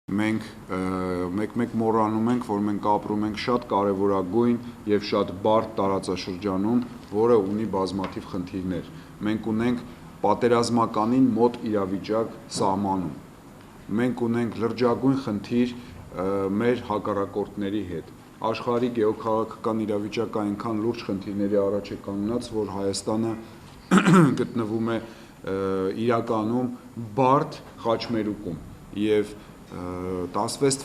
մենք մեկ մոռանում ենք, որ մենք ապրում ենք շատ կարևորագույն եւ շատ բարդ տարածաշրջանում, որը ունի բազմաթիվ խնդիրներ։ Մենք ունենք պատերազմականին մոտ իրավիճակ սահմանում։ Մենք ունենք լրջագույն խնդիր մեր հակառակորդների հետ։ Աշխարհի գեոքաղաքական իրավիճակը այնքան լուրջ խնդիրների առաջ է կանգնած, որ Հայաստանը գտնվում է իրականում բարդ խաչմերուկում եւ 16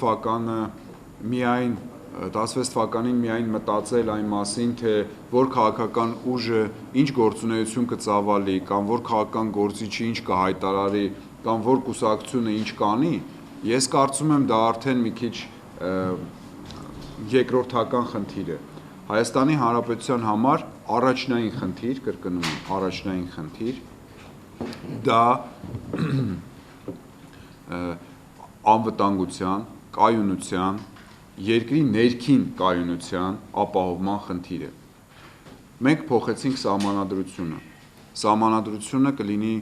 թվականին միայն մտածել այն մասին, թե որ քաղաքական ուժը ինչ գործունեություն կծավալի կամ որ քաղաքական գործիչը ինչ կհայտարարի կամ որ կուսակցությունը ինչ կանի, ես կարծում եմ դա արդեն մի քիչ երկրորդական խնդիր է։ Հայաստանի Հանրապետության համար առաջնային խնդիր, կրկնում եմ, առաջնային խնդիր դա անվտանգության, կայունության, երկրի ներքին կայունության ապահովման խնդիր է։ Մենք փոխեցինք սահմանադրությունը։ Սահմանադրությունը կլինի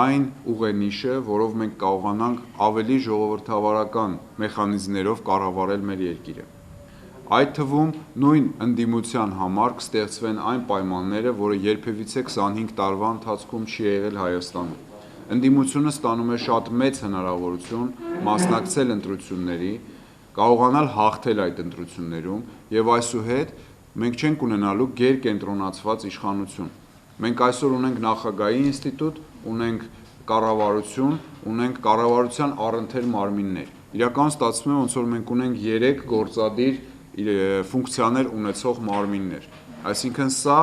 այն ուղենիշը, որով մենք կարողանանք ավելի ժողովրդավարական մեխանիզմներով կառավարել մեր երկիրը։ Այդ թվում նույն ընդդիմության համար կստեղծվեն այն պայմանները, որը երբևիցե 25 տարվա ընթացքում չի եղել Հայաստանում։ Ընդդիմությունը ստանում է շատ մեծ հնարավորություն մասնակցել ընտրությունների, կարողանալ հաղթել այդ ընտրություններում եւ այսուհետ մենք չենք ունենալու գերկենտրոնացված իշխանություն։ Մենք այսօր ունենք նախագահի ինստիտուտ, ունենք կառավարություն, ունենք կառավարության առընթեր մարմիններ։ Իրականում ստացվում է ոնց որ մենք ունենք 3 գործադիր ֆունկցիաներ ունեցող մարմիններ։ Այսինքն սա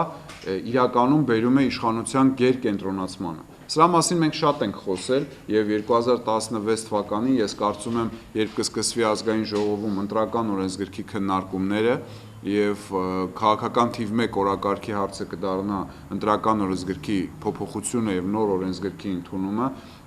իրականում բերում է իշխանության գերկենտրոնացմանը։ Սրա մասին մենք շատ ենք խոսել եւ 2016 թվականին ես կարծում եմ, երբ կսկսվի ազգային ժողովում ընտրական օրենսգրքի քննարկումները եւ քաղաքական թիվ 1 օրակարգի հարցը կդառնա ընտրական օրենսգրքի փոփոխությունը եւ նոր օրենսգրքի ընդունումը,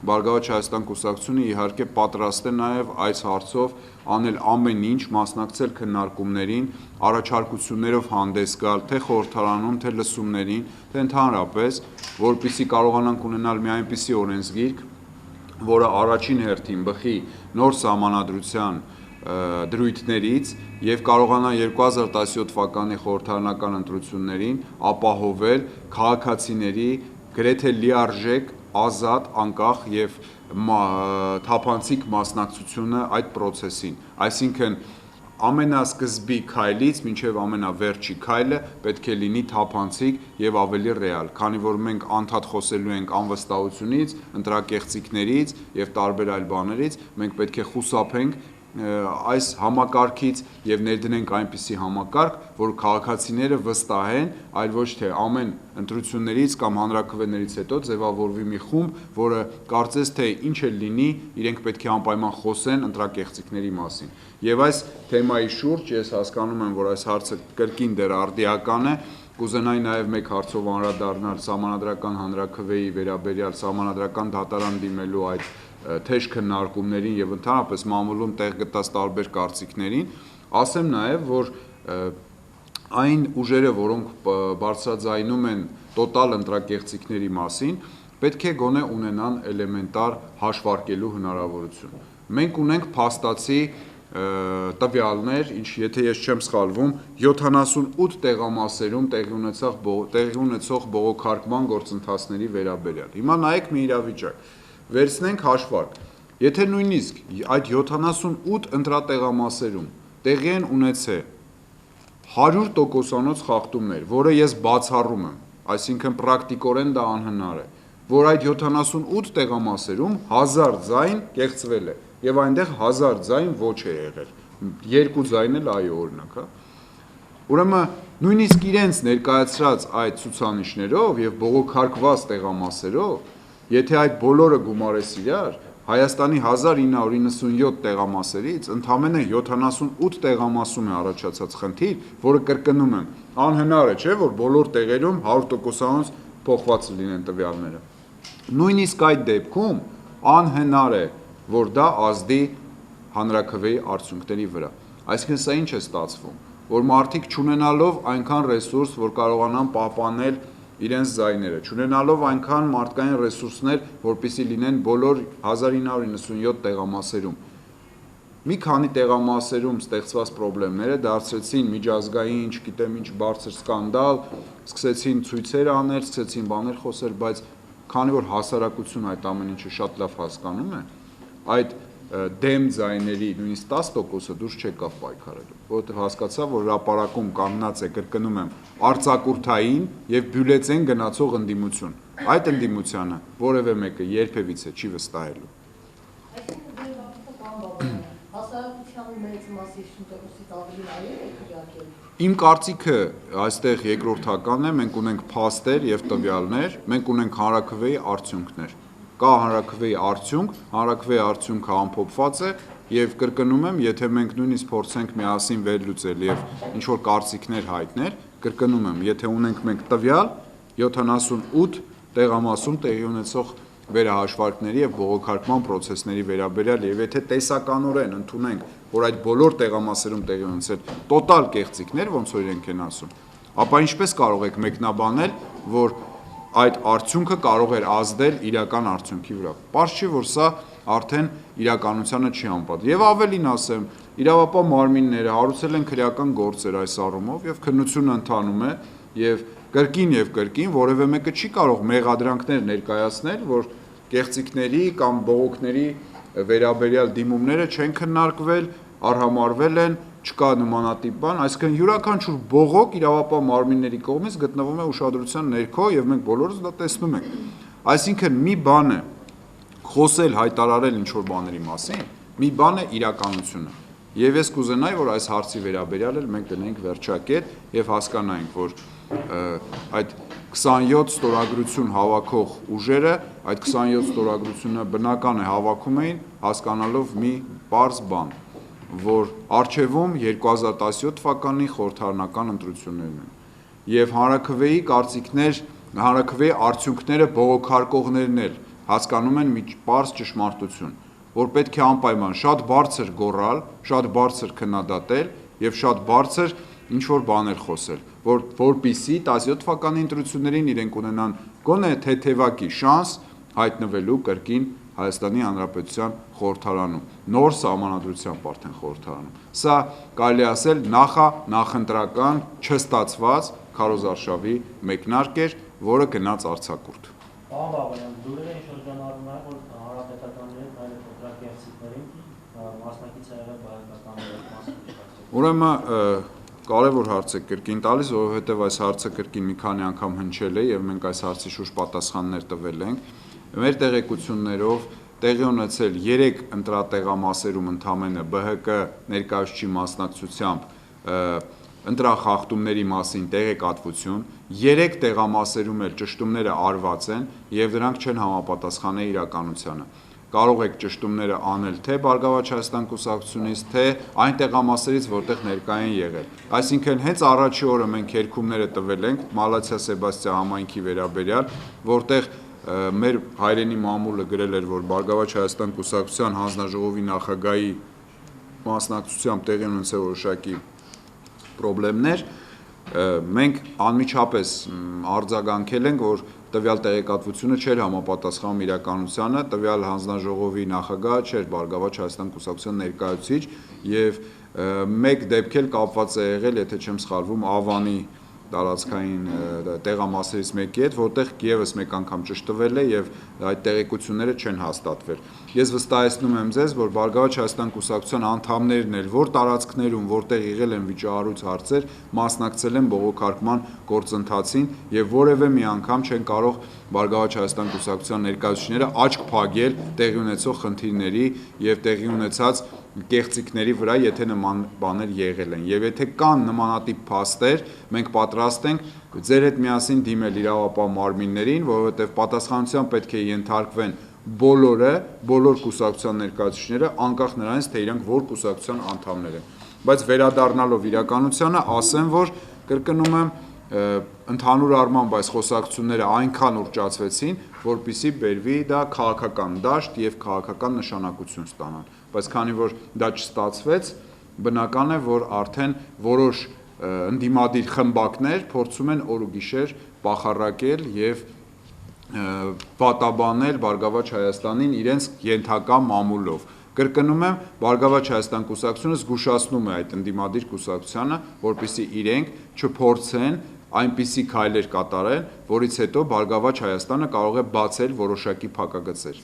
Բարգավաճ Հայաստան կուսակցությունը իհարկե պատրաստ է նաեւ այս հարցով անել ամեն ինչ, մասնակցել քննարկումներին, առաջարկություններով հանդես գալ թե խորհրդարանում, թե լսումներին, թե ընդհանրապես, որպեսզի կարողանանք ունենալ մի այնպիսի օրենսգիրք, որը առաջին հերթին բխի նոր սահմանադրության դրույթներից եւ կարողանա 2017 թվականի խորհրդարանական ընտրություններին ապահովել քաղաքացիների գրեթե լիարժեք, ազատ, անկախ եւ թափանցիկ մասնակցությունը այդ process-ին։ Այսինքն ամենասկզբի քայլից մինչև ամենավերջի քայլը պետք է լինի թափանցիկ եւ ավելի ռեալ, քանի որ մենք անդադ խոսելու ենք անվստահությունից, ընտրակեղծիքներից եւ տարբեր այլ բաներից, մենք պետք է խուսափենք այս համակարգից եւ ներդնենք այնպիսի համակարգ, որ քաղաքացիները վստահեն, այլ ոչ թե ամեն ընտրություններից կամ հանրաքվեներից հետո ձևավորվի մի խումբ, որը կարծես թե ինչ էլ լինի, իրենք պետք է անպայման խոսեն ընտրակեղծիքների մասին։ Եվ այս թեմայի շուրջ ես հասկանում եմ, որ այս հարցը կրկին դեռ արդիական է, կուզենայի նաև մեկ հարցով անդրադառնալ սահմանադրական հանրաքվեի վերաբերյալ սահմանադրական դատարան դիմելու այդ թեժ քննարկումներին եւ ընդհանրապես մամուլում տեղ գտած տարբեր կարծիքներին, ասեմ նաեւ, որ այն ուժերը, որոնք բարձրաձայնում են տոտալ ընտրակեղծիքների մասին, պետք է գոնե ունենան էլեմենտար հաշվարկելու հնարավորություն։ Մենք ունենք փաստացի տվյալներ, եթե ես չեմ սխալվում, 78 տեղամասերում տեղի ունեցող բողոքարկման գործընթացների վերաբերյալ։ Հիմա նայեք մի իրավիճակ, վերցնենք հաշվարկ, եթե նույնիսկ այդ 78 ընտրատեղամասերում տեղի են ունեցել 100%-անոց խախտումներ, որը ես բացառում եմ, այսինքն պրակտիկորեն դա անհնար է, որ այդ 78 տեղամասերում 1000 ձայն կեղծվել է եւ այնտեղ 1000 ձայն ոչ է եղել, 2 ձայն էլ այո օրինակ, հա։ Ուրեմն նույնիսկ իրենց ներկայացրած այդ ցուցանիշներով եւ բողոքարկված տեղամասերով, եթե այդ բոլորը գումարես իրար, Հայաստանի 1997 տեղամասերից ընդամենը 78 տեղամասում է առաջացած խնդիր, որը կրկնում եմ, անհնար է, չէ՞, որ բոլոր տեղերում 100%-անոց փոխված լինեն տվյալները։ Նույնիսկ այդ դեպքում անհնար է, որ դա ազդի հանրաքվեի արդյունքների վրա։ Այսինքն սա ինչ է ստացվում, որ մարդիկ չունենալով այնքան ռեսուրս, որ կարողանան պահպանել իրենց ձայները, չունենալով այնքան մարդկային ռեսուրսներ, որպեսզի լինեն բոլոր 1997 տեղամասերում, մի քանի տեղամասերում ստեղծված խնդիրները դարձրեցին միջազգային, չգիտեմ ինչ բարձր սկանդալ, սկսեցին ցույցեր անել, սկսեցին բաներ խոսել, բայց քանի որ հասարակությունը այդ ամեն ինչը շատ լավ հասկանում է, այդ դեմ ձայների նույնիսկ 10%-ը դուրս չեկավ պայքարելու, որովհետև հասկացավ, որ հրապարակում կանգնած է, կրկնում եմ, արձակուրդային եւ բյուլետեն գնացող ընդդիմություն։ Այդ ընդդիմությանը որևէ մեկը երբևիցե չի վստահելու։ Հասարակության մեծ մասի 50%-ից ավելի այլ է քվեարկել։ Իմ կարծիքը այստեղ երկրորդական է, մենք ունենք փաստեր եւ տվյալներ, մենք ունենք հանրաքվեի արդյունքներ։ Կա հանրաքվեի արդյունք, հանրաքվեի արդյունքը ամփոփված է եւ կրկնում եմ, եթե մենք նույնիսկ փորձենք միասին վերլուծել եւ ինչ որ կարծիքներ հայտնել, կրկնում եմ, եթե ունենք մենք տվյալ 78 տեղամասում տեղի ունեցող վերահաշվարկների եւ բողոքարկման process-ների վերաբերյալ եւ եթե տեսականորեն ընդունենք, որ այդ բոլոր տեղամասերում տեղի ունեցել տոտալ կեղծիքներ, ոնց որ իրենք են ասում, ապա ինչպես կարող եք մեկնաբանել, որ այդ արդյունքը կարող էր ազդել իրական արդյունքի վրա։ Պարզ չի, որ սա արդեն իրականությանը չի անպատասխանում։ Եվ ավելին ասեմ, իրավապահ մարմինները հարուցել են քրեական գործեր այս առումով եւ քննությունը ընթանում է եւ կրկին որևէ մեկը չի կարող մեղադրանքներ ներկայացնել, որ կեղծիքների կամ բողոքների վերաբերյալ դիմումները չեն քննարկվել, արհամարվել են, չկա նմանատիպ բան, այսինքն յուրաքանչյուր բողոք իրավապահ մարմինների կողմից գտնվում է ուշադրության ներքո եւ մենք բոլորս դա տեսնում ենք։ Այսինքն մի բան է խոսել, հայտարարել ինչ-որ բաների մասին, մի բան է իրականությունը։ Եվ ես կուզենայի, որ այս հարցի վերաբերյալ էլ մենք դնենք վերջակետ եւ հասկանայինք, որ այդ 27 ստորագրություն հավաքող ուժերը, այդ 27 ստորագրությունը բնական է հավաքում էին հասկանալով մի պարզ բան, որ առջևում 2017 թվականի խորհրդարանական ընտրություններն են։ Եվ հանրաքվեի կարծիքներ, հանրաքվեի արդյունքները բողոքարկողներն էլ հասկանում են մի պարզ ճշմարտություն, որ պետք է անպայման շատ բարձր գոռալ, շատ բարձր քննադատել եւ շատ բարձր ինչ-որ բաներ խոսել, որպեսզի 17 թվականի ընտրություններին իրենք ունենան գոնե թեթևակի շանս հայտնվելու կրկին Հայաստանի Հանրապետության խորհրդարանում, նոր սահմանադրությամբ արդեն խորհրդարանում։ Սա կարելի ասել նախընտրական չստացված քարոզարշավի մեկնարկ էր, որը գնաց արձակուրդ։ Պարոն Բաբայան, դուրս են շրջանառում նաև, որ հանրապետականների այլ փոքրակերտիչներին մասնակից է եղել բարեկամների մասնակցություն։ Ուրեմն կարևոր հարց է կրկին տալիս, որովհետև այս հարցը կրկին մի քանի անգամ հնչել է եւ մենք այս հարցի շուրջ պատասխաններ տվել ենք։ Մեր տեղեկություններով տեղի ունեցել 3 ընտրատեղամասերում ընդամենը ԲՀԿ ներկայացուցիչի մասնակցությամբ ընտրախախտումների մասին տեղեկատվություն, 3 տեղամասերում էլ ճշտումները արված են եւ դրանք չեն համապատասխանել իրականությանը։ Կարող եք ճշտումները անել թե Բարգավաճ Հայաստան կուսակցությունից, թե այն տեղամասերից, որտեղ ներկա են եղել։ Այսինքն հենց առաջի օրը մենք երկումները տվել ենք Մալացիա Սեբաստիա համայնքի վերաբերյալ, որտեղ մեր հայրենի մամուլը գրել էր, որ Բարգավաճ Հայաստան կուսակցության հանձնաժողովի նախագահի մասնակցությամբ տեղի ունեցել որոշակի խնդիրներ, մենք անմիջապես արձագանքել ենք, որ տվյալ տեղեկատվությունը չէր համապատասխանում իրականությանը, տվյալ հանձնաժողովի նախագահը չէր Բարգավաճ Հայաստան կուսակցության ներկայացուցիչ եւ մեկ դեպք էլ կապված է եղել, եթե չեմ սխալվում, Ավանի տարածքային տեղամասերից մեկի հետ, որտեղ եւս մեկ անգամ ճշտվել է եւ այդ տեղեկությունները չեն հաստատվել։ Ես վստահեցնում եմ ձեզ, որ Բարգավաճ Հայաստան կուսակցության անդամներն էլ, որ տարածքներում, որտեղ եղել են վիճահարույց հարցեր, մասնակցել են բողոքարկման գործընթացին եւ որևէ մի անգամ չեն կարող Բարգավաճ Հայաստան կուսակցության ներկայացուցիչները աչք փակել տեղի ունեցող խնդիրների եւ տեղի ունեցած կեղծիքների վրա, եթե նման բաներ եղել են։ Եվ եթե կան նմանատիպ փաստեր, մենք պատրաստ ենք ձեր հետ միասին դիմել իրավապահ մարմիններին, որովհետև պատասխանատվության պետք է ենթարկվեն բոլոր կուսակցության ներկայացուցիչները, անկախ նրանից, թե իրանք որ կուսակցության անդամներ են։ Բայց վերադառնալով իրականությանը, ասեմ, որ կրկնում եմ, ընդհանուր առմամբ այս խոսակցությունները այնքան ուռճացվեցին, որպեսզի բերվի դա քաղաքական դաշտ եւ քաղաքական նշանակություն ստանան։ Բայց քանի որ դա չստացվեց, բնական է, որ արդեն որոշ ընդդիմադիր խմբակներ փորձում են օր ու գիշեր պախարակել եւ պատաբանել Բարգավաճ Հայաստանին իրենց ենթակա մամուլով։ Կրկնում եմ, Բարգավաճ Հայաստան կուսակցությունը զգուշացնում է այդ ընդդիմադիր կուսակցությանը, որպեսզի իրենք չփորձեն այնպիսի քայլեր կատարել, որից հետո Բարգավաճ Հայաստանը կարող է բացել որոշակի փակագծեր։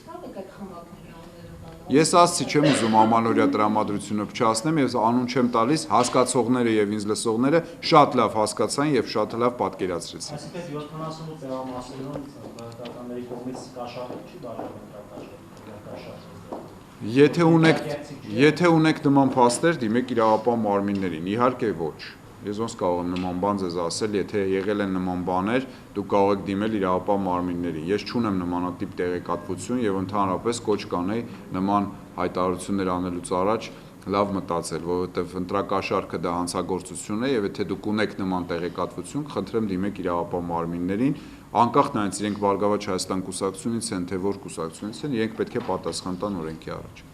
Ես ասացի չեմ ուզում ամանորյա տրամադրությունը փչացնեմ եւ անուն չեմ տալիս, հասկացողները եւ ինձ լսողները շատ լավ հասկացան եւ շատ լավ պատկերացրեցին։ Այսինքն 78 տեղամասերում քաղաքականների կողմից կաշառել չի բաժանել Եթե ունեք նման փաստեր, դիմեք իրավապահ մարմիններին, իհարկե ոչ։ Ես ոնց կարող եմ նման բան ձեզ ասել, եթե եղել են նման բաներ, դուք կարող եք դիմել իրավապահ մարմիններին։ Ես չունեմ նմանատիպ տեղեկատվություն եւ ընդհանրապես կոչ կանեի նման հայտարարություններ անելուց առաջ լավ մտածել, որովհետեւ ընտրակաշառքը դա հանցագործություն է եւ եթե դուք ունեք նման տեղեկատվություն, խնդրեմ դիմեք իրավապահ մարմիններին, անկախ նրանից իրենք Բարգավաճ Հայաստան կուսակցությունից են, թե որ կուսակցությունից են, իրենք պետք է պատասխան տան օրենքի առաջ։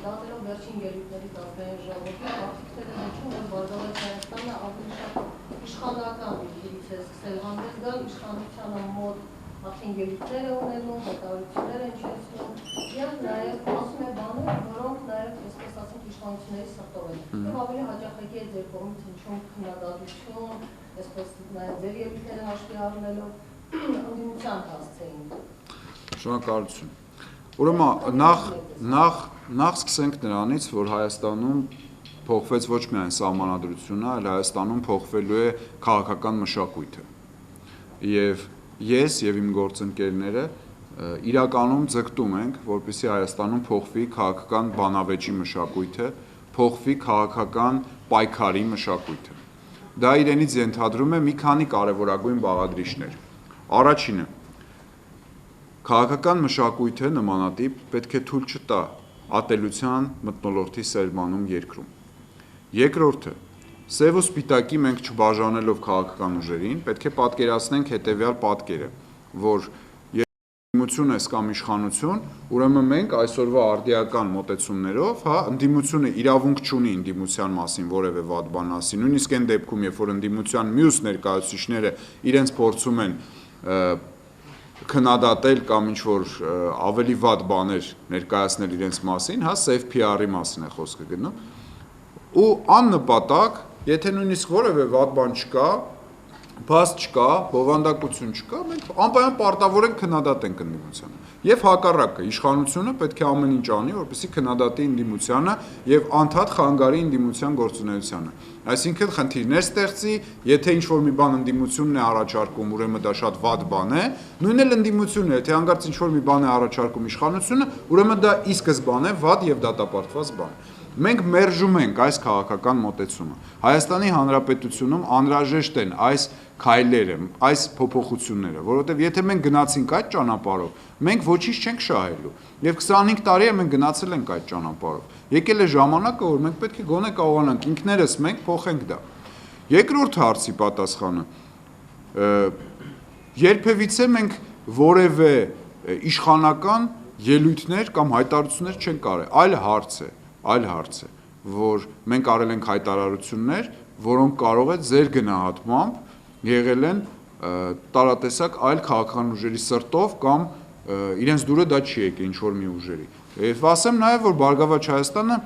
Դատելով վերջին ելույթների ազգային ժողովի արտիքները հնչում, որ Բարգավաճ Հայաստանը ավելի շատ իշխանական իրից է սկսել հանդես գալ, իշխանությանը մոտ արդեն ելույթներ է ունենում, հայտարարություններ են չեցնում, եւ նաեւ ասում է բաներ, որոնք նաեւ այսպես ասենք իշխանությունների սրտով են։ Եվ ավելի հաճախակի է ձեր կողմից հնչում քննադատություն, այսպես նաեւ ձեր ելույթները հաշվի առնելով ընդդիմության հասցեին։ Շնորհակալություն։ Ուրեմն նախ սկսենք նրանից, որ Հայաստանում փոխվեց ոչ միայն սահմանադրությունը, այլ Հայաստանում փոխվելու է քաղաքական մշակույթը։ Եվ ես եւ իմ գործընկերները իրականում ձգտում ենք, որպեսզի Հայաստանում փոխվի քաղաքական բանավեճի մշակույթը, փոխվի քաղաքական պայքարի մշակույթը։ Դա իրենից ենթադրում է մի քանի կարևորագույն բաղադրիչներ։ Առաջինը քաղաքական մշակույթը նմանատիպ պետք է թույլ չտա ատելության մթնոլորտի սերմանում երկրում։ Երկրորդը, սև ու սպիտակի մենք չբաժանելով քաղաքական ուժերին, պետք է պատկերացնենք հետևյալ պատկերը, որ ընդդիմություն է կամ իշխանություն, ուրեմն մենք այսօրվա արդիական մոտեցումներով, ընդդիմությունը իրավունք չունի ընդդիմության մասին որևէ վատ բան ասի, նույնիսկ այն դեպքում, երբ որ ընդդիմության մյուս ներկայացուցիչները իրենց փորձում են քննադատել կամ ինչ-որ ավելի վատ բաներ ներկայացնել իրենց մասին, սև PR-ի մասին է խոսքը գնում, ու աննպատակ, եթե նույնիսկ որևէ վատ բան չկա, փաստ չկա, բովանդակություն չկա, մենք անպայման պարտավոր ենք քննադատենք ընդդիմությանը։ Եվ հակառակը, իշխանությունը պետք է ամեն ինչ անի, որպեսզի քննադատի ընդդիմությանը եւ անդադ խանգարի ընդդիմության գործունեությանը։ Այսինքն խնդիրներ ստեղծի, եթե ինչ-որ մի բան ընդդիմությունն է առաջարկում, ուրեմն դա շատ վատ բան է, նույնն էլ ընդդիմությունն է, եթե հանկարծ ինչ-որ մի բան է առաջարկում իշխանությունը, ուրեմն դա ի սկզբանե վատ եւ դատապարտված բան է։ Մենք մերժում ենք այս քաղաքական մոտեցումը։ Հայաստանի Հանրապետությունում անհրաժեշտ են այս քայլերը, այս փոփոխությունները, որովհետև եթե մենք գնացինք այդ ճանապարհով, մենք ոչինչ չենք շահելու։ Եվ 25 տարի է մենք գնացել ենք այդ ճանապարհով։ Եկել է ժամանակը, որ մենք պետք է գոնե կարողանանք ինքներս մենք փոխենք դա։ Երկրորդ հարցի պատասխանը. երբևիցե մենք որևէ իշխանական ելույթներ կամ հայտարարություններ չենք արել, այլ հարց է, որ մենք արել ենք հայտարարություններ, որոնք կարող է ձեր գնահատմամբ եղել են տարատեսակ այլ քաղաքական ուժերի սրտով կամ իրենց դուրը դա չի եկել ինչ-որ մի ուժերի։ Եվ ասեմ նաև, որ Բարգավաճ Հայաստանը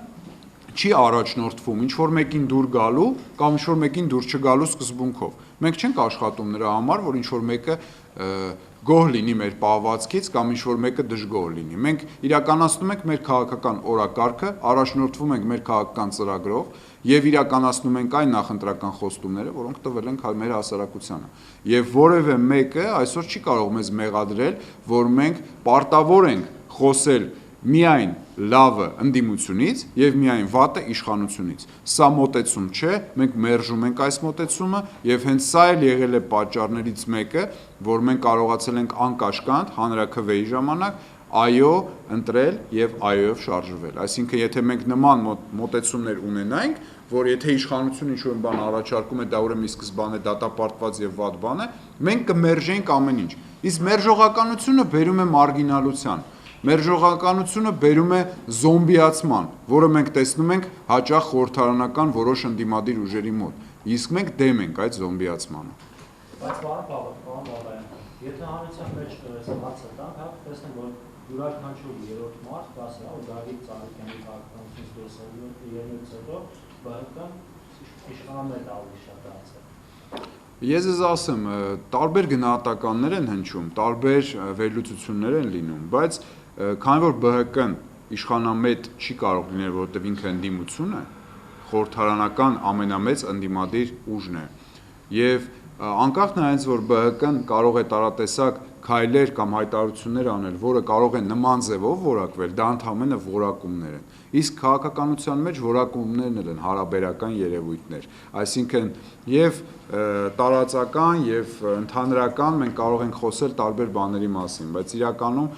չի առաջնորդվում ինչ-որ մեկին դուր գալու կամ ինչ-որ մեկին դուր չգալու սկզբունքով։ Մենք չենք աշխատում նրա համար, որ ինչ-որ մեկը գոհ լինի մեր պահվածքից կամ ինչ-որ մեկը դժգոհ լինի։ Մենք իրականացնում ենք մեր քաղաքական օրակարգը, առաջնորդվում ենք մեր քաղաքական ծրագրով եւ իրականացնում ենք այն նախընտրական խոստումները, որոնք տվել ենք մեր հասարակությանը։ Եվ որևէ մեկը այսօր չի կարող մեզ մեղադրել, որ մենք պարտավոր ենք խոսել միայն լավը ընդդիմությունից եւ միայն վատը իշխանությունից։ Սա մոտեցում չէ, մենք մերժում ենք այս մոտեցումը եւ հենց սա էլ եղել է պատճառներից մեկը, որ մենք կարողացել ենք անկաշկանդ հանրաքվեի ժամանակ այո ընտրել եւ այոյով շարժվել։ Այսինքն եթե մենք նման մոտեցումներ ունենայինք, որ եթե իշխանությունը ինչ-որ բան առաջարկում է, դա ուրեմն ի սկզբանե դատապարտված եւ վատ բան է, մենք կմերժեինք ամեն ինչ։ Իսկ մերժողականությունը բերում է մարգինալության։ Մերժողականությունը բերում է զոմբիացման, որը մենք տեսնում ենք հաճախ խորհրդարանական որոշ ընդդիմադիր ուժերի մոտ։ իսկ մենք դեմ ենք այդ զոմբիացմանը։ Բայց պարոն Բաբայան, եթե հանրության մեջ այս հարցը տանք, հա, տեսնենք, որ յուրաքանչյուր երրորդ մարդ կասի, որ Դավիթ Ծառուկյանի քաղաքականությունից դուրս ելնելուց հետո ԲՀԿ-ն իշխանամետ ավելի շատ դարձել։ Ես ես ասեմ, տարբեր գնահատականներ են հնչում, տարբեր վերլուծություններ են լինում, բայց քանի որ ԲՀԿ-ն իշխանամետ չի կարող լինել, որովհետև ինքը ընդդիմություն է, խորհրդարանական ամենամեծ ընդդիմադիր ուժն է, եւ անկախ նրանից, որ ԲՀԿ-ն կարող է տարատեսակ քայլեր կամ հայտարարություններ անել, որը կարող է նման ձևով որակվել, դա ընդհանրապես որակումներ են։ Իսկ քաղաքականության մեջ որակումներն են հարաբերական երևույթներ, այսինքն եւ տարածական եւ ընդհանրական մենք կարող ենք խոսել տարբեր բաների մասին, բայց իրականում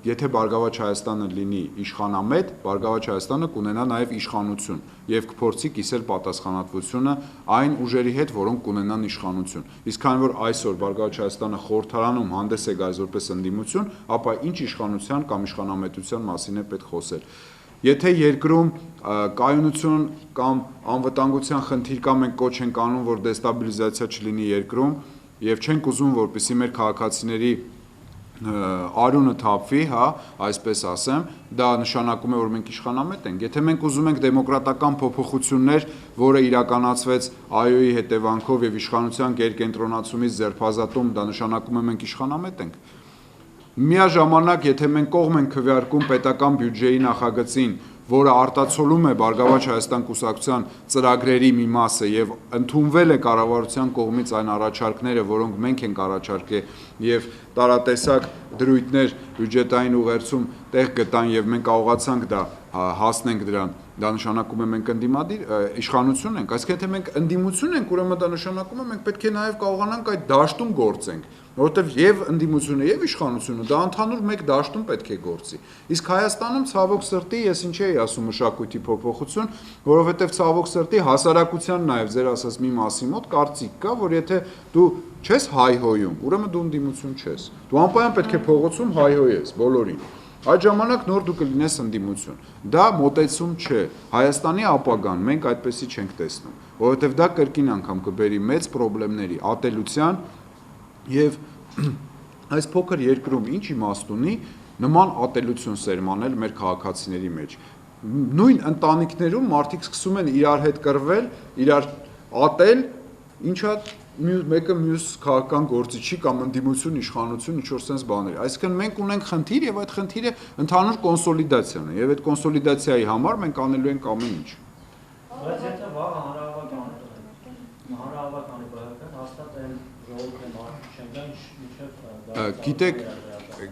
եթե Բարգավաճ Հայաստանը լինի իշխանամետ, Բարգավաճ Հայաստանը կունենա նաեւ իշխանություն եւ կփորձի կիսել պատասխանատվությունը այն ուժերի հետ, որոնք կունենան իշխանություն։ Իսկ քանի որ այսօր Բարգավաճ Հայաստանը խորհրդարանում հանդես է գալիս որպես ընդդիմություն, ապա ինչ իշխանության կամ իշխանամետության մասին է պետք խոսել։ Եթե երկրում կայունություն կամ անվտանգության խնդիր կա, մենք կոչ ենք անում, որ դեստաբիլիզացիա չլինի երկրում եւ չենք ուզում, որպեսզի մեր քաղաքացիների արյունը թափվի, հա, այսպես ասեմ, դա նշանակում է, որ մենք իշխանամետ ենք։ Եթե մենք ուզում ենք դեմոկրատական փոփոխություններ, որը իրականացվեց ԱՅՈ-ի հետևանքով եւ իշխանության գերկենտրոնացումից ձերբազատում, դա նշանակում է մենք իշխանամետ ենք։ Միաժամանակ, եթե մենք կողմ ենք քվեարկում պետական բյուջեի նախագծին, որը արտացոլում է Բարգավաճ Հայաստան կուսակցության ծրագրերի մի մասը եւ ընդունվել է կառավարության կողմից այն առաջարկները, որոնք մենք ենք առաջարկել եւ տարատեսակ դրույթներ բյուջետային ուղերձում տեղ գտան եւ մենք կարողացանք դա հասնենք դրան, դա նշանակում է մենք ընդդիմադիր իշխանություն ենք, այսինքն եթե մենք ընդդիմություն ենք, ուրեմն դա նշանակում է մենք պետք է նաեւ կարողանանք այդ դաշտում գործենք, որովհետեւ եւ ընդդիմությունը եւ իշխանությունը դա ընդհանուր մեկ դաշտում պետք է գործի։ Իսկ Հայաստանում ցավոք սրտի ես ինչ էի ասում մշակույթի փոփոխություն, որովհետեւ ցավոք սրտի հասարակության նաեւ ձեր ասած մի մասի մոտ կարծիք կա, որ եթե դու չես հայհոյում, ուրեմն դու ընդդիմություն չես։ Դու անպայման պետք է փողոցում հայհոյես բոլորին։ Այդ ժամանակ նոր դու կլինես ընդդիմություն։ Դա մոտեցում չէ։ Հայաստանի ապագան մենք այդպեսի չենք տեսնում, որովհետև դա կրկին անգամ կբերի մեծ խնդիրների, ատելության եւ այս փոքր երկրում ինչ իմաստ ունի նման ատելություն սերմանել մեր քաղաքացիների մեջ։ Նույն ընտանիքներում մարդիկ սկսում են իրար հետ կռվել, իրար ատել, ինչա մեկը մյուս քաղաքական գործիչի կամ ընդդիմություն, իշխանություն ինչ-որ sense բաներ։ Այսինքն մենք ունենք խնդիր եւ այդ խնդիրը ընդհանուր կոնսոլիդացիան է եւ այդ կոնսոլիդացիայի համար մենք անելու ենք ամեն ինչ։ Բայց եթե վաղը հանրահավաք անի ԲՀԿ-ն, հաստատ այն ժողովուրդը մարդիկ չեն գա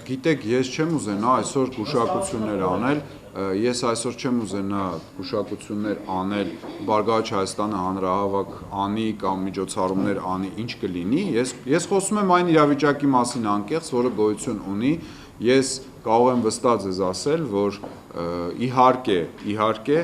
Գիտեք, ես չեմ ուզենա այսօր գուշակություններ անել, ես այսօր չեմ ուզենա գուշակություններ անել Բարգավաճ Հայաստանը հանրահավաք անի կամ միջոցառումներ անի, ինչ կլինի, ես խոսում եմ այն իրավիճակի մասին անկեղծ, որը գոյություն ունի, ես կարող եմ վստահ ձեզ ասել, որ իհարկե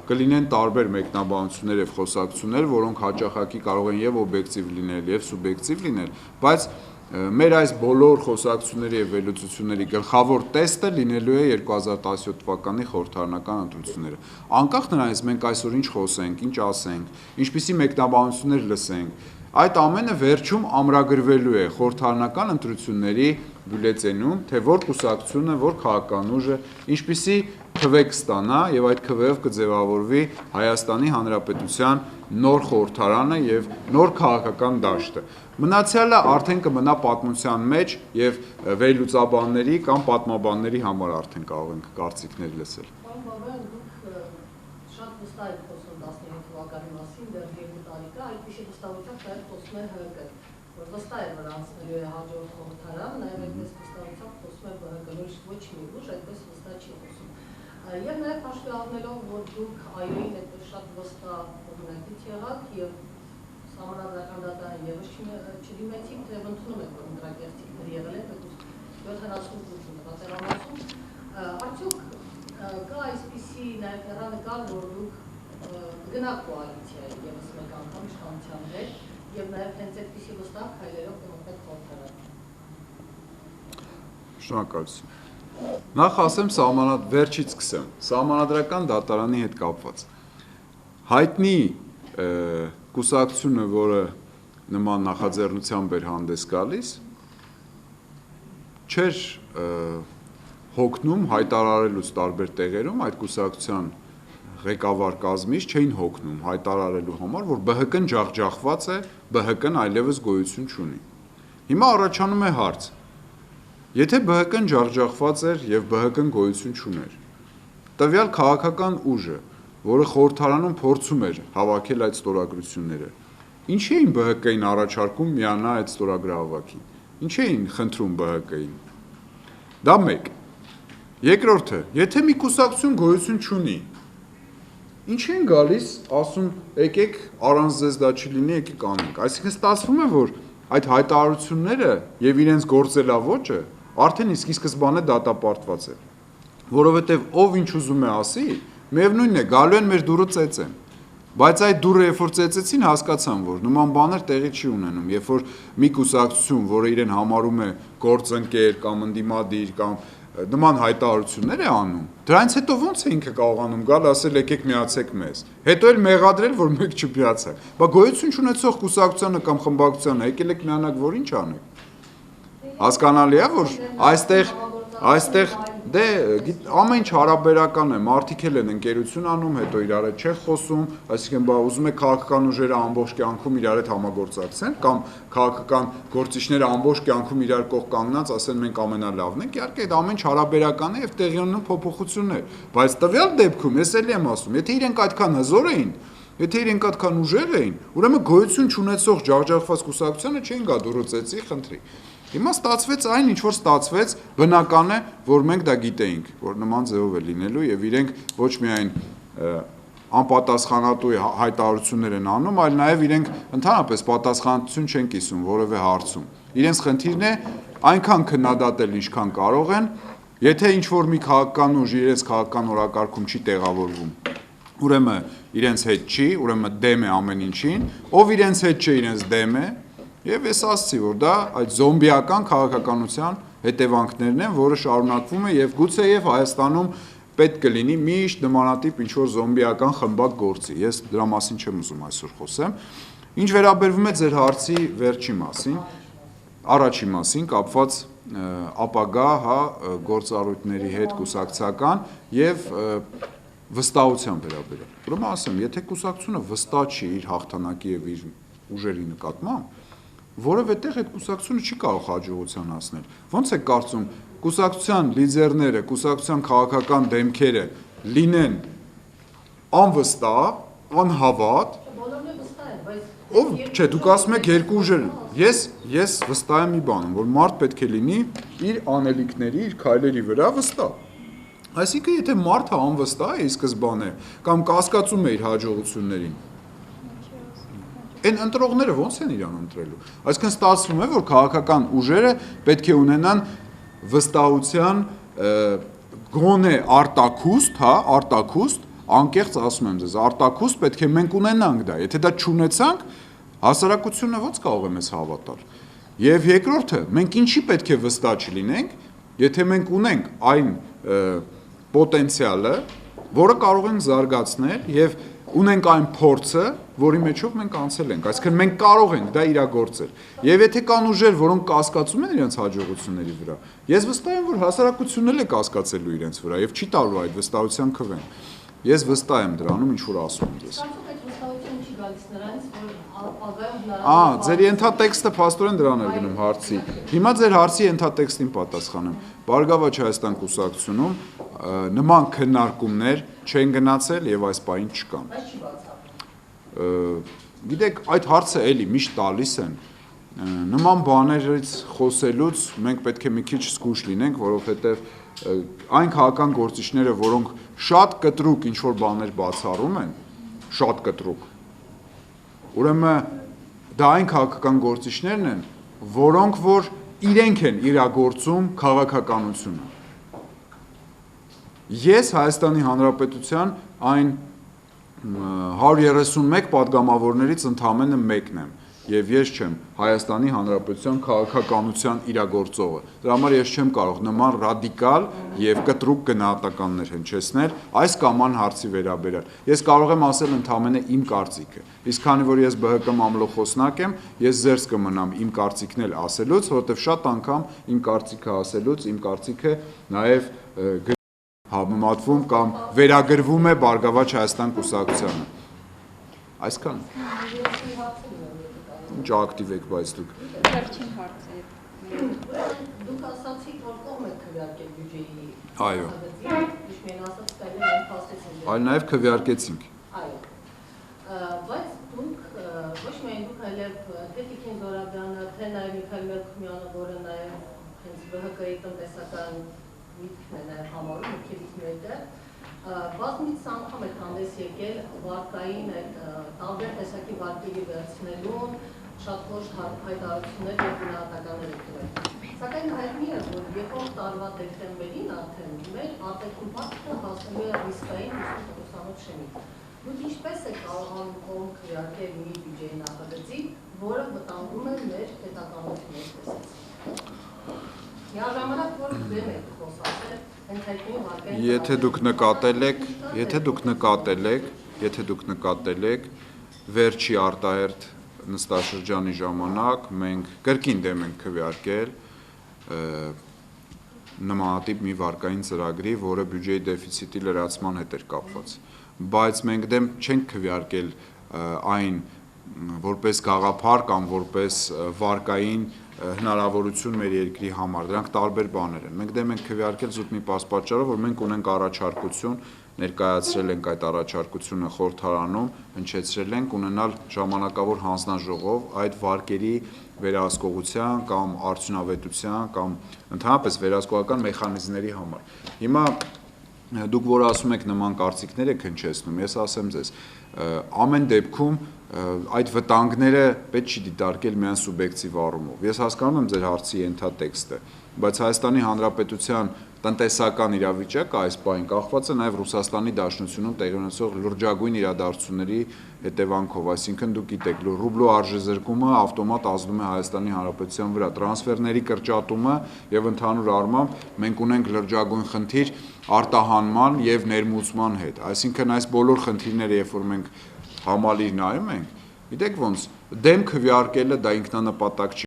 կլինեն տարբեր մեկնաբանություններ եւ խոսակցություններ, որոնք հաճախակի կարող են եւ օբյեկտիվ լինել եւ սուբյեկտիվ լինել, բայց մեր այս բոլոր խոսակցությունների եւ վերլուծությունների գլխավոր տեստը լինելու է 2017 թվականի խորհրդարանական ընտրությունները։ Անկախ նրանից մենք այսօր ինչ խոսենք, ինչ ասենք, ինչպիսի մեկնաբանություններ լսենք, այդ ամենը վերջում ամրագրվելու է խորհրդարանական ընտրությունների բյուլետենում, թե որ կուսակցությունը, որ քաղաքական ուժը, ինչպիսի քվե կստանա եւ այդ քվեով կձևավորվի Հայաստանի Հանրապետության նոր խորհրդարանը եւ նոր քաղաքական դաշտը։ Մնացյալը արդեն կմնա պատմության մեջ եւ վերլուծաբանների կամ պատմաբանների համար արդեն կարող ենք կարծիքներ լսել։ Պարոն Բաբայան, դուք շատ վստահ եք խոսում 19 թվականի մասին, դեռ 2 տարի կա, այդպիսի վստահությամբ նաև խոսում է ՀԿ, որ վստահ է, որ անցնելու է հաջորդ խորհրդարան, նաև այդպես վստահությամբ խոսում է ԲՀԿ, ոչ մի ուժ այդպես վստահ չի խոսում։ Եվ նաև հաշվի առնելով, որ դուք ԱՅՈ-ին այդպես շատ վստահ կողմնակից եղաք եւ Սահմանադրական դատարան եւս չդիմեցիք, թե ընդունում եք, որ ընտրակերտիկներ եղել են 78 պատերազմում, արդյոք կա այսպիսի նաև հեռանկար, որ դուք կգնաք կոալիցիայի եւս մեկ անգամ իշխանության հետ եւ նաև հենց այդպիսի վստահ քայլերով կմտնեք խորհրդարան։ Շնորհակալություն։ Նախ ասեմ վերջից սկսեմ, Սահմանադրական դատարանի հետ կապված։ Հայտնի կուսակցությունը, որը նման նախաձեռնությամբ էր հանդես գալիս, չէր հոգնում հայտարարելուց տարբեր տեղերում այդ կուսակցության ղեկավար կազմից չէին հոգնում հայտարարելու համար, որ ԲՀԿ-ն ջախջախված է, ԲՀԿ-ն այլևս գոյություն չունի։ Հիմա առաջանում է հարց. եթե ԲՀԿ-ն ջախջախված էր եւ ԲՀԿ-ն գոյություն չուներ, տվյալ քաղաքական ուժը, որը խորհրդարանում փորձում էր հավաքել այդ ստորագրությունները, ինչի էին ԲՀԿ-ին առաջարկում միանա այդ ստորագրահավաքին։ Ինչի էին խնդրում ԲՀԿ-ին։ Դա մեկ։ Երկրորդը, եթե մի կուսակցություն գոյություն չունի, ինչի են գալիս, ասում, եկեք առանց ձեզ դա չլինի, եկեք անենք։ Այսինքն ստացվում է, որ այդ հայտարարությունները եւ իրենց գործելավոճը արդեն իսկ սկզբանե դատապարտված է, որովհետեւ ով ինչ ուզում է ասի, միևնույնն է, գալու են մեր դուրը ծեծեն։ Բայց այդ դուրը երբ որ ծեծեցին, հասկացան, որ նման բաներ տեղի չի ունենում, երբ որ մի կուսակցություն, որը իրեն համարում է գործընկեր կամ ընդդիմադիր կամ նման հայտարարություններ է անում, դրանից հետո ո՞նց է ինքը կարողանում գալ ասել եկեք միացեք մեզ։ Հետո էլ մեղադրել, որ մեկ չմիացեք։ Բա գոյություն չունեցող կուսակցությանը կամ խմբակցությանը եկել եք միանաք, որ ինչ անեք։ Հասկանալի է, որ այստեղ դե ամեն ինչ հարաբերական է, մարդիկ էլ են ընկերություն անում, հետո իրար հետ չեն խոսում, այսինքն բա ուզում եք քաղաքական ուժերը ամբողջ կյանքում իրար հետ համագործակցեն կամ քաղաքական գործիչները ամբողջ կյանքում իրար կողք կանգնած ասեն մենք ամենալավն ենք, իհարկե այդ ամեն ինչ հարաբերական է եւ տեղի ունեն փոփոխություններ, բայց տվյալ դեպքում ես էլի եմ ասում, եթե իրենք այդքան հզոր էին, եթե իրենք այդքան ուժեղ էին, ուրեմն գոյություն չունեցող ջախջախված կուսակցությունը չէին գա դուրը ծեծի, խնդրի։ Հիմա ստացվեց այն, ինչ որ ստացվեց, բնական է, որ մենք դա գիտեինք, որ նման ձևով է լինելու եւ իրենք ոչ միայն անպատասխանատու հայտարարություններ են անում, այլ նաեւ իրենք ընդհանրապես պատասխանատվություն չեն կիսում որևէ հարցում։ Իրենց խնդիրն է այնքան քննադատել, ինչքան կարող են, եթե ինչ որ մի քաղաքական ուժ իրենց քաղաքական օրակարգում չի տեղավորվում, ուրեմն իրենց հետ չի, ուրեմն դեմ է ամեն ինչին, ով իրենց հետ չէ, իրենց դեմ է։ Եվ ես ասացի, որ դա այդ զոմբիական քաղաքականության հետևանքներն են, որը շարունակվում է եւ գուցեև Հայաստանում պետք կլինի միշտ նմանատիպ ինչ-որ զոմբիական խմբակ գործի։ Ես դրա մասին չեմ ուզում այսօր խոսեմ։ Ինչ վերաբերվում է ձեր հարցի վերջի մասին, առաջի մասին, կապված ապագա, գործառույթների հետ կուսակցական եւ վստահության վերաբերյալ։ Ուրեմն ասեմ, եթե կուսակցությունը վստահ չի իր հաղթանակի եւ իր ուժերի նկատմամբ, որովհետև այդ կուսակցությունը չի կարող հաջողության հասնել։ Ոնց է կարծում, կուսակցության լիդերները, կուսակցության քաղաքական դեմքերը լինեն անվստահ, անհավատ, ով չէ, դուք ասում եք երկու ուժեր։ Ես վստահ եմ մի բանում, որ մարդ պետք է լինի իր անելիքների, իր քայլերի վրա վստահ։ Այսինքն, եթե մարդը անվստահ է ի սկզբանե կամ կասկածում է իր հաջողություններին, այն ընտրողները ո՞նց են իրան ընտրելու։ Այսինքն ստացվում է, որ քաղաքական ուժերը պետք է ունենան վստահության գոնե արտակուստ, արտակուստ, անկեղծ ասում եմ ձեզ, արտակուստ պետք է մենք ունենանք դա։ Եթե դա չունեցանք, հասարակությունը ո՞նց կարող է մեզ հավատալ։ Եվ երկրորդը, մենք ինչի պետք է վստահ չլինենք, եթե մենք ունենք այն պոտենցիալը, որը կարող ենք զարգացնել եւ ունենք այն փորձը, որի մեջով մենք անցել ենք, այսինքն մենք կարող ենք դա իրագործել։ Եվ եթե կան ուժեր, որոնք կասկածում են իրենց հաջողությունների վրա, ես վստահ եմ, որ հասարակությունն էլ է կասկածելու իրենց վրա եւ չի տալու այդ վստահության քվեն։ Ես վստահ եմ դրանում, ինչ որ ասում եմ ձեզ։ Ձեր ենթատեքստը փաստորեն դրան էր գնում հարցի։ Հիմա ձեր հարցի ենթատեքստին պատասխանեմ։ Բարգավաճ Հայաստան կուսակցությունում նման քննարկումներ չեն գնացել եւ այս պահին չկան։ Գիտեք, այդ հարցը էլի միշտ տալիս են։ Նման բաներից խոսելուց մենք պետք է մի քիչ զգույշ լինենք, որովհետեւ այն քաղաքական գործիչները, որոնք շատ կտրուկ ինչ որ բաներ բացառում են, շատ կտրուկ, ուրեմն դա այն քաղաքական գործիչներն են, որոնք որ իրենք են իրագործում քաղաքականությունը։ Ես Հայաստանի Հանրապետության այն 131 պատգամավորներից ընդամենը մեկն եմ, եւ ես չեմ Հայաստանի Հանրապետության քաղաքականության իրագործողը։ Դրա համար ես չեմ կարող նման ռադիկալ եւ կտրուկ գնահատականներ հնչեցնել այս կամ այն հարցի վերաբերյալ։ Ես կարող եմ ասել ընդամենը իմ կարծիքը։ Իսկ քանի որ ես ԲՀԿ մամլոխոսնակ եմ, ես զերծ կմնամ իմ կարծիքն էլ ասելուց, որովհետեւ շատ անգամ իմ կարծիքը ասելուց իմ կարծիքը նաեւ համեմատվում կամ վերագրվում է Բարգավաճ Հայաստան կուսակցությանը։ Այսքան։ Ինչ ակտիվ եք բայց դուք։ Վերջին հարցը։ Դուք ասացիք, որ կողմ եք քվեարկել բյուջեի։ Այո։ Միշտ ասած կարելի է փաստեցին։ Այլ նաև քվեարկեցինք։ Այո։ Բայց դուք ոչ միայն դուք այլև թե Տիկին Զորաբյանը, թե նաև Միքայել Մելքումյանը, որը նաև հենց ԲՀԿ-ի տնտեսական միտքն է նաև համարում, ովքերից մեկը, բազմից անգամ եք հանդես եկել վարկային այդ տարբեր տեսակի վարկերի վերցնելուն, շատ խոշոր հայտարարություններ եւ գնահատականներ եք տվել։ Սակայն հայտնի է, որ եկող տարվա դեկտեմբերին արդեն մեր արտաքին բանկը հասնելու է ռիսկային 50% շեմի։ Դուք ինչպես եք կարողանում կողմ քվեարկել մի բյուջեի նախագծի, որը վտանգում է մեր պետականությունը այսպես։ Միաժամանակ որ դեմ եք խոսացել, հենց հայտնի վարկային։ Եթե դուք նկատել եք, վերջի արտահերթ նստաշրջանի ժամանակ մենք կրկին դեմ ենք քվեարկել նմանատիպ մի վարկային ծրագրի, որը բյուջեի դեֆիցիտի լրացման հետ էր կապված, բայց մենք դեմ չենք քվեարկել այն որպես գաղափար կամ որպես վարկային հնարավորություն մեր երկրի համար, դրանք տարբեր բաներ են։ Մենք դեմ ենք քվեարկել զուտ մի պատճառով, որ մենք ունենք առաջարկություն, ներկայացրել ենք այդ առաջարկությունը խորհրդարանում, հնչեցրել ենք ունենալ ժամանակավոր հանձնաժողով այդ վարկերի վերահսկողության կամ արդյունավետության կամ ընդհանրապես վերահսկողական մեխանիզմների համար։ Հիմա դուք որ ասում եք նման կարծիքներ եք հնչեցնում, ես ասեմ ձեզ, ամեն դեպքում այդ վտանգները պետք չի դիտարկել միայն սուբյեկտիվ առումով։ Ես հասկանում եմ ձեր հարցի ենթատեքստը, բայց Հայաստանի Հանրապետության տնտեսական իրավիճակը այս պահին կախված է նաև Ռուսաստանի Դաշնությունում տեղի ունեցող լրջագույն իրադարձությունների հետևանքով, այսինքն դուք գիտեք, ռուբլու արժեզրկումը ավտոմատ ազդում է Հայաստանի Հանրապետության վրա, տրանսֆերների կրճատումը եւ ընդհանուր առմամբ մենք ունենք լրջագույն խնդիր արտահանման եւ ներմուծման հետ, այսինքն այս բոլոր խնդիրները, երբ որ մենք համալիր նայում ենք, գիտեք ոնց դեմ քվեարկելը դա ինքնանպատակ չի,